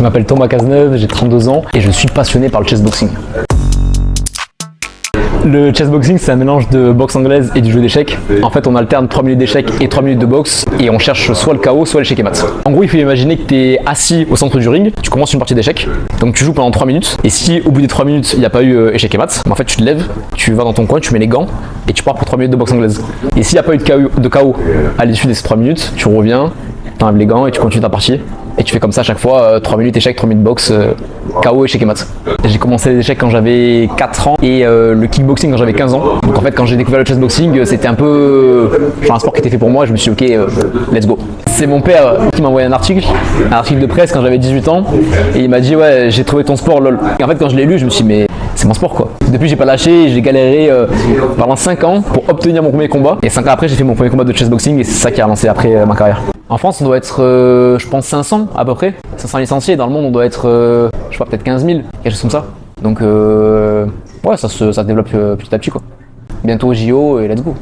Je m'appelle Thomas Cazeneuve, j'ai 32 ans et je suis passionné par le chessboxing. Le chessboxing, c'est un mélange de boxe anglaise et du jeu d'échecs. En fait, on alterne 3 minutes d'échecs et 3 minutes de boxe et on cherche soit le KO, soit l'échec et mat. En gros, il faut imaginer que tu es assis au centre du ring, tu commences une partie d'échecs, donc tu joues pendant 3 minutes et si au bout des 3 minutes, il n'y a pas eu échec et mat, en fait, tu te lèves, tu vas dans ton coin, tu mets les gants et tu pars pour 3 minutes de boxe anglaise. Et s'il n'y a pas eu de KO à l'issue de ces 3 minutes, tu reviens, tu enlèves les gants et tu continues ta partie. Et tu fais comme ça à chaque fois, 3 minutes échec, 3 minutes boxe, KO, échec et mat. J'ai commencé les échecs quand j'avais 4 ans et le kickboxing quand j'avais 15 ans. Donc en fait quand j'ai découvert le chessboxing, c'était un peu genre un sport qui était fait pour moi et je me suis dit ok, let's go. C'est mon père qui m'a envoyé un article de presse quand j'avais 18 ans et il m'a dit ouais j'ai trouvé ton sport lol. Et en fait quand je l'ai lu je me suis dit mais c'est mon sport quoi. Depuis j'ai pas lâché, j'ai galéré pendant 5 ans pour obtenir mon premier combat. Et 5 ans après j'ai fait mon premier combat de chessboxing et c'est ça qui a relancé après ma carrière. En France, on doit être, je pense, 500 à peu près. 500 licenciés. Dans le monde, on doit être, je sais pas, peut-être 15 000, quelque chose comme ça. Donc, ouais, ça se développe petit à petit, quoi. Bientôt au JO et let's go.